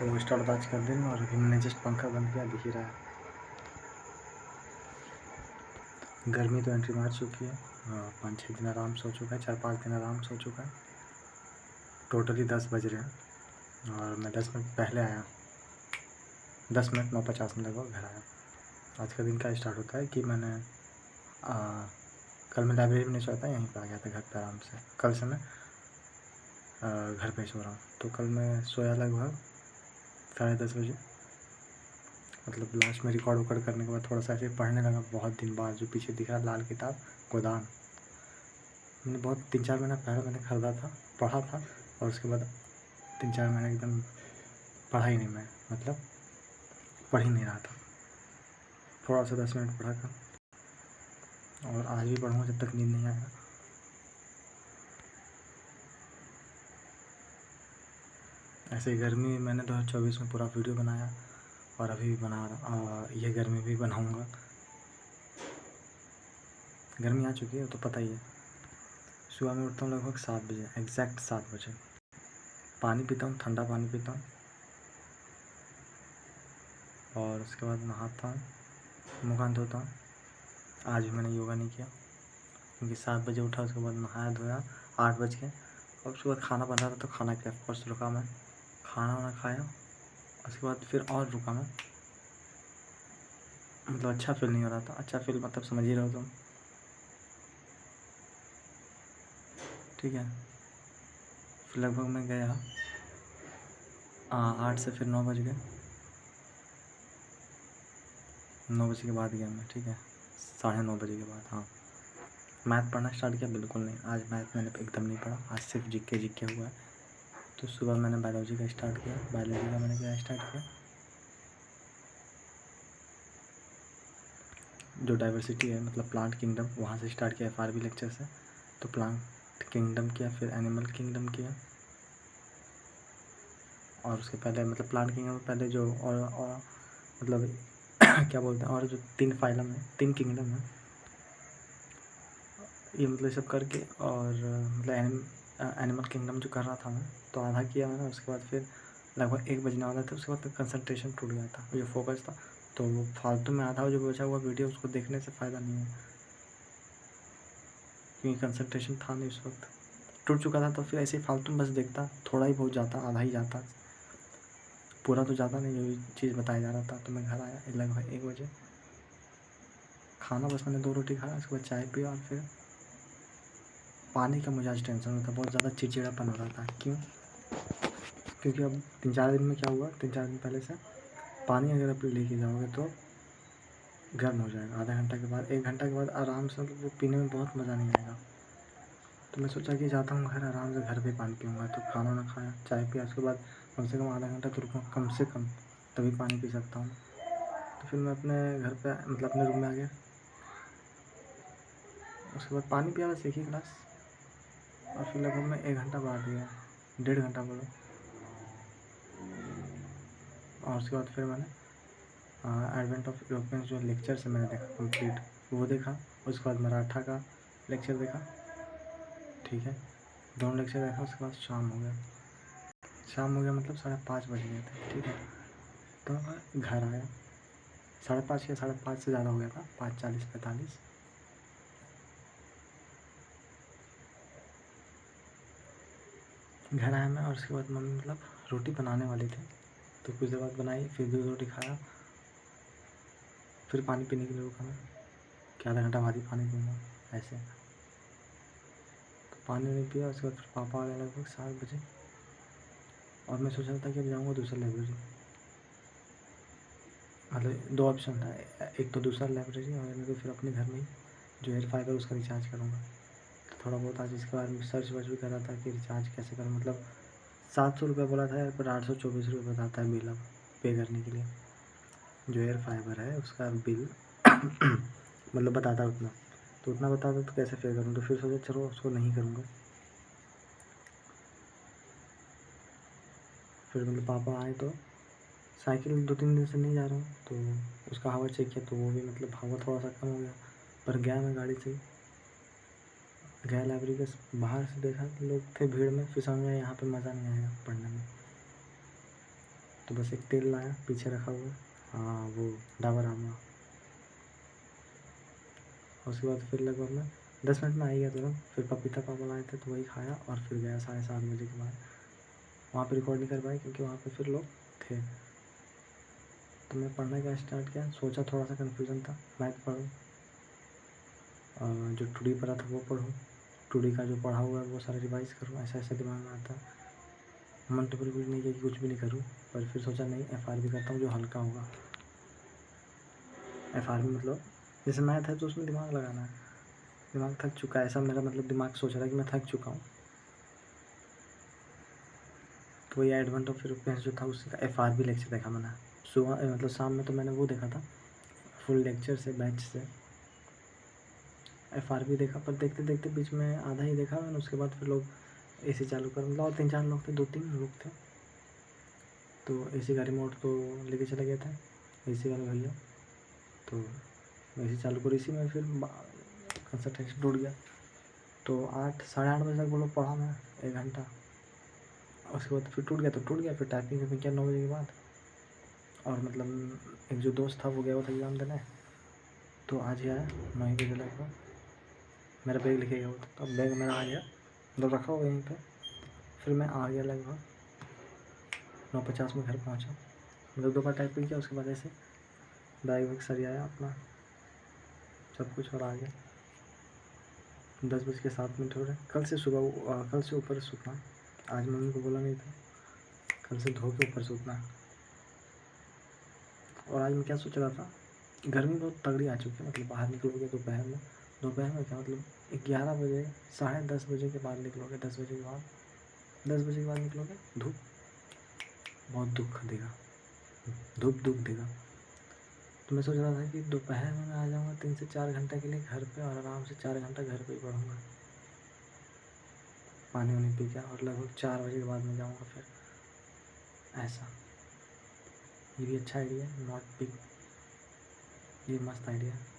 तो स्टार्ट आज कर दिन और अभी मैंने जस्ट पंखा बंद किया, दिख ही रहा है। गर्मी तो एंट्री मार चुकी है। 5-6 दिन आराम से हो चुका है, 4-5 दिन आराम से हो चुका है। टोटली 10 बज रहे हैं और मैं 10 मिनट पहले आया, 10 मिनट 9:50 में लगभग घर आया। आज का दिन का स्टार्ट होता है कि मैंने कल मैं लाइब्रेरी में नहीं सोया था, यहीं पर आ गया था घर पर आराम से। कल से मैं घर पे सो रहा हूँ। तो कल मैं सोया लगभग 10:30 बजे, मतलब लास्ट में रिकॉर्ड वकॉर्ड करने के बाद थोड़ा सा ऐसे पढ़ने लगा। बहुत दिन बाद जो पीछे दिख रहा लाल किताब गोदान, मैंने बहुत 3-4 महीना पहले मैंने ख़रीदा था, पढ़ा था, और उसके बाद 3-4 महीने एकदम पढ़ा ही नहीं। मैं मतलब पढ़ ही नहीं रहा था। थोड़ा सा 10 मिनट पढ़ा था और आज भी पढ़ूँगा जब तक नींद नहीं आएगा। ऐसे ही गर्मी में मैंने 2024 में पूरा वीडियो बनाया और अभी भी बना रहा, ये गर्मी भी बनाऊँगा। गर्मी आ चुकी है तो पता ही है। सुबह में उठता हूँ लगभग 7 बजे, एग्जैक्ट 7 बजे। पानी पीता हूँ, ठंडा पानी पीता हूँ और उसके बाद नहाता हूँ, मुँह हाथ धोता हूँ। आज भी मैंने योगा नहीं किया क्योंकि 7 बजे उठा, उसके बाद नहाया धोया 8 बज के, और उसके बाद खाना बन रहा था तो खाना के ऑफकोर्स रुका मैं, खाना वाना खाया। उसके बाद फिर और रुका मैं, मतलब अच्छा फील नहीं हो रहा था। अच्छा फील मतलब समझ ही रहे हो तुम, ठीक है। फिर लगभग मैं गया 8 से फिर 9 बज गए, 9 बजे के बाद गया मैं, ठीक है, 9:30 बजे के बाद। हाँ, मैथ पढ़ना स्टार्ट किया, बिल्कुल नहीं, आज मैथ मैंने एकदम नहीं पढ़ा, आज सिर्फ जीके हुआ है। तो सुबह मैंने बायोलॉजी का स्टार्ट किया, बायोलॉजी का मैंने क्या स्टार्ट किया, जो डाइवर्सिटी है मतलब प्लांट किंगडम, वहाँ से स्टार्ट किया FRB लेक्चर से। तो प्लांट किंगडम किया, फिर एनिमल किंगडम किया, और उसके पहले मतलब प्लांट किंगडम पहले जो और मतलब क्या बोलते हैं, और जो 3 फाइलम है, 3 किंगडम है, ये मतलब सब करके, और मतलब एनिमल किंगडम जो कर रहा था मैं, तो आधा किया मैंने। उसके बाद फिर लगभग 1 बजने वाला था, उसके बाद तक कंसंट्रेशन टूट गया था, जो फोकस था। तो वो फालतू में आधा जो बचा हुआ वीडियो, उसको देखने से फ़ायदा नहीं है क्योंकि कंसंट्रेशन था नहीं उस वक्त, टूट चुका था। तो फिर ऐसे ही फालतू में बस देखता, थोड़ा ही बहुत जाता, आधा ही जाता, पूरा तो जाता नहीं जो चीज़ बताया जा रहा था। तो मैं घर आया लगभग 1 बजे, खाना बस मैंने 2 रोटी खाया, उसके बाद चाय पिया, और फिर पानी का मुझे आज टेंशन होता, बहुत ज़्यादा चिड़चिड़ापन हो रहा था। क्यों? क्योंकि अब 3-4 दिन में क्या हुआ, 3-4 दिन पहले से पानी अगर आप लेके जाओगे तो गर्म हो जाएगा। आधा घंटा के बाद, 1 घंटा के बाद आराम से, मतलब वो पीने में बहुत मज़ा नहीं आएगा। तो मैं सोचा कि जाता हूँ घर, आराम से घर पे पानी पीऊँगा। तो खाना वाना खाया, चाय पिया, उसके बाद कम से कम आधा घंटा तो रुकूँ कम से कम, तभी पानी पी सकता हूँ। तो फिर मैं अपने घर पे मतलब अपने रूम में आ गया, उसके बाद पानी पिया बस 1 ही गिलास, और फिर लगभग मैं 1 घंटा बाद गया, 1.5 घंटा बोलो। और उसके बाद फिर मैंने एडवेंट ऑफ यूरोपियंस जो लेक्चर से मैंने देखा कंप्लीट, वो देखा। उसके बाद मराठा का लेक्चर देखा, ठीक है, दोनों लेक्चर देखा। उसके बाद शाम हो गया मतलब 5:30 बज गए थे, ठीक है। तो मैं घर आया 5:30 या 5:30 से ज़्यादा हो गया था, 5:40-45। घर आया मैं, और उसके बाद मम्मी मतलब रोटी बनाने वाली थी, तो कुछ देर बाद बनाई, फिर 2 रोटी खाया, फिर पानी पीने के लिए रुका मैं कि आधा घंटा बाद ही पानी पीऊँगा ऐसे। तो पानी नहीं पिया, उसके बाद फिर पापा आ गए लगभग 7 बजे, और मैं सोच रहा था कि अब जाऊँगा दूसरा लाइब्रेरी। मतलब 2 ऑप्शन था, एक तो दूसरा लाइब्रेरी, और नहीं तो फिर अपने घर में ही जो एयर फाइबर उसका रिचार्ज करूँगा। तो थोड़ा बहुत आज इसके बारे में सर्च वर्च भी कर रहा था कि रिचार्ज कैसे करूँ। मतलब 700 रुपये बोला था यार, पर 824 रुपये बताता है बिल अब पे करने के लिए। जो एयर फाइबर है उसका बिल मतलब बताता उतना, तो उतना बताता तो कैसे पे करूँ। तो फिर सोचा चलो उसको नहीं करूँगा। फिर मतलब पापा आए तो साइकिल 2-3 दिन से नहीं जा रहा हूँ, तो उसका हवा चेक किया, तो वो भी मतलब हवा थोड़ा सा कम हो गया। पर गया मैं गाड़ी से ही, गया लाइब्रेरी के बाहर से, देखा कि लोग थे भीड़ में, फिर समझ में यहाँ पे मज़ा नहीं आएगा पढ़ने में। तो बस एक तेल लाया पीछे रखा हुआ, हाँ वो डाबर आमला। उसके बाद फिर लगभग मैं 10 मिनट में आ ही गया तुरंत। फिर पपीता पापा लाए थे तो वही खाया और फिर गया 7:30 बजे के बाद। वहाँ पे रिकॉर्ड नहीं कर पाए क्योंकि वहाँ पे फिर लोग थे। तो मैं पढ़ने का स्टार्ट किया, सोचा थोड़ा सा कन्फ्यूज़न था, मैथ पढूँ, जो टूडी पढ़ा था वो पढूँ, टूडी का जो पढ़ा हुआ है वो सारा रिवाइज़ करूँ, ऐसा दिमाग में आता। मन तो बिल्कुल नहीं किया कि कुछ भी नहीं करूँ, पर फिर सोचा नहीं FRB करता हूँ जो हल्का होगा। FRB मतलब जैसे मैथ है तो उसमें दिमाग लगाना है, दिमाग थक चुका है, ऐसा मेरा मतलब दिमाग सोच रहा है कि मैं थक चुका हूँ। तो वही एडवेंट ऑफ यूरोपियंस जो था उसका FRB लेक्चर देखा मैंने सुबह, मतलब शाम में तो मैंने वो देखा था फुल लेक्चर से बैच से। FRB देखा, पर देखते देखते बीच में आधा ही देखा मैंने। उसके बाद फिर लोग AC चालू कर, मतलब और 3-4 लोग थे, 2-3 लोग थे। तो AC का रिमोट तो लेके चले गए थे AC वाले भैया। तो AC चालू करी, इसी में फिर कंसंट्रेशन टूट गया। तो 8 साढ़े 8 बजे तक वो लोग पढ़ा मैं 1 घंटा। उसके बाद फिर टूट गया तो टूट गया। फिर टाइपिंग किया 9 बजे के बाद। और मतलब एक जो दोस्त था वो गया हुआ था एग्ज़ाम देने, तो आज ही आया 9 ही बजे लगभग। मेरा बैग लेके गया हुआ था, तब बैग मेरा आ गया, मतलब रखा हुआ यहीं पे। फिर मैं आ गया लगभग 9:50 में घर पहुंचा। मतलब 2 बार टाइपिंग किया, उसके बाद ऐसे बैग वैग सरियाया अपना सब कुछ और आ गया। 10:07 हो रहे। कल से ऊपर सूतना। आज मम्मी को बोला नहीं था, कल से धो के ऊपर सूतना। और आज मैं क्या सोच रहा था, गर्मी बहुत तगड़ी आ चुकी है, मतलब बाहर निकलोगे दोपहर में क्या मतलब 11 बजे 10:30 बजे के बाद निकलोगे, 10 बजे के बाद 10 बजे के बाद निकलोगे, धूप बहुत दुख देगा, धूप दुख देगा। तो मैं सोच रहा था कि दोपहर में मैं आ जाऊँगा 3 से 4 घंटे के लिए घर पे, और आराम से 4 घंटा घर पे ही पढ़ूँगा, पानी वानी पी के, और लगभग 4 बजे के बाद मैं जाऊँगा फिर। ऐसा ये भी अच्छा आइडिया है, नॉट बिग, ये मस्त आइडिया है।